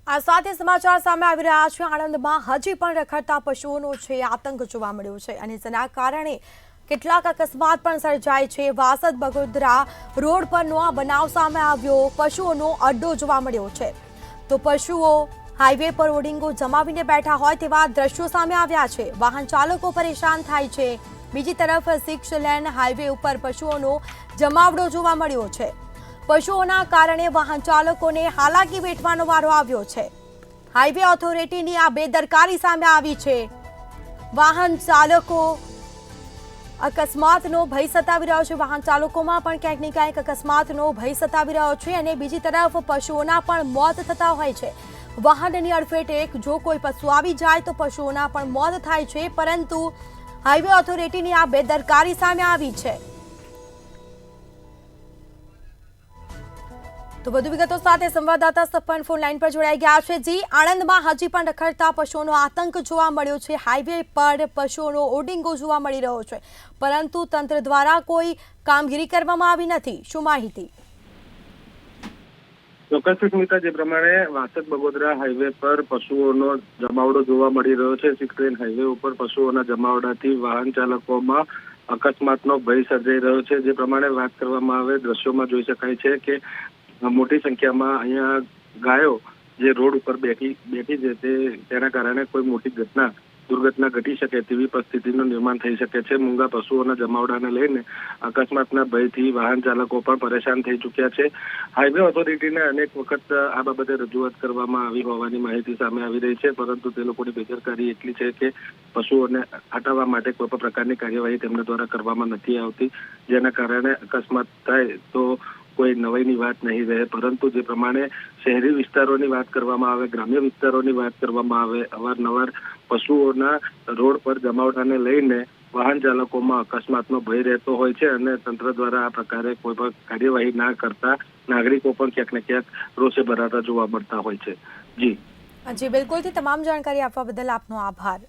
આ સાથે સમાચાર સામે આવી રહ્યા છે। આણંદમાં હજી પણ રખડતા પશુઓનો છે આતંક જોવા મળ્યો છે અને તેના કારણે કેટલાક અકસ્માત પણ સર્જાય છે। વાસદ બગોદરા રોડ પરનો આ બનાવ સામે આવ્યો। પશુઓનો અડ્ડો જોવા મળ્યો છે તો પશુઓ હાઈવે પર ઓડિંગો જમાવીને બેઠા હોય તેવા દ્રશ્યો સામે આવ્યા છે। વાહન ચાલકો પરેશાન થાય છે। બીજી તરફ 6 લેન હાઈવે ઉપર પશુઓનો જમાવડો જોવા મળ્યો છે। પશુઓના કારણે વાહન ચાલકોને હાલાકી વેઠવાનો વારો આવ્યો છે। હાઈવે ઓથોરિટીની આ બેદરકારી સામે આવી છે। વાહન ચાલકો અકસ્માતનો ભય સતાવી રહ્યો છે। વાહન ચાલકોમાં પણ ક્યાંક ને ક્યાંક અકસ્માતનો ભય સતાવી રહ્યો છે અને બીજી તરફ પશુઓના પણ મોત થતા હોય છે। વાહનની અડફેટે જો કોઈ પશુ આવી જાય તો પશુઓના પણ મોત થાય છે, પરંતુ હાઈવે ઓથોરિટીની આ બેદરકારી સામે આવી છે। તો વધુ વિગતો સાથે સંવાદદાતા સપન ફોન લાઈન પર જોડાઈ ગયા છે। જી, આણંદમાં હજી પણ રખડતા પશુઓનો આતંક જોવા મળ્યો છે। હાઈવે પર પશુઓનો ઓડિંગો જોવા મળી રહ્યો છે, પરંતુ તંત્ર દ્વારા કોઈ કામગીરી કરવામાં આવી નથી। શું માહિતી? ચોક્કસ સ્મિતા, જે પ્રમાણે વાસદ બગોદરા હાઈવે પર પશુઓનો જમાવડો જોવા મળી રહ્યો છે। 6 લેન હાઈવે ઉપર પશુઓના જમાવડાથી વાહન ચાલકોમાં અકસ્માતનો ભય સર્જાઈ રહ્યો છે। જે પ્રમાણે વાત કરવામાં આવે, દ્રશ્યોમાં જોઈ શકાય છે કે મોટી સંખ્યામાં અહીંયા ગાયો જે રોડ ઉપર બેઠી છે તેના કારણે કોઈ મોટી દુર્ઘટના ઘટી શકે તેવી પરિસ્થિતિનું નિર્માણ થઈ શકે છે। મૂંગા પશુઓના જમાવડાને લઈને અકસ્માતના ભયથી વાહન ચાલકો પણ પરેશાન થઈ ચૂક્યા છે। હાઈવે ઓથોરિટીને અનેક વખત આ બાબતે રજૂઆત કરવામાં આવી હોવાની માહિતી સામે આવી રહી છે, પરંતુ તે લોકોની બેદરકારી એટલી છે કે પશુઓને હટાવવા માટે કોઈ પણ પ્રકારની કાર્યવાહી તેમના દ્વારા કરવામાં નથી આવતી, જેના કારણે અકસ્માત થાય તો કોઈ નવાઈની વાત નહીં રહે। પરંતુ જે પ્રમાણે શહેરી વિસ્તારોની વાત કરવામાં આવે, ગ્રામ્ય વિસ્તારોની વાત કરવામાં આવે, અવારનવાર પશુઓના રોડ પર જમાવડાને લઈને વાહન ચાલકોમાં અકસ્માતનો ભય રહેતો હોય છે અને તંત્ર દ્વારા આ પ્રકારે કોઈ પણ કાર્યવાહી ના કરતા નાગરિકો પણ ક્યાંક ને ક્યાંક રોષે ભરાતા જોવા મળતા હોય છે। જી, બિલકુલથી તમામ જાણકારી આપવા બદલ આપનો આભાર।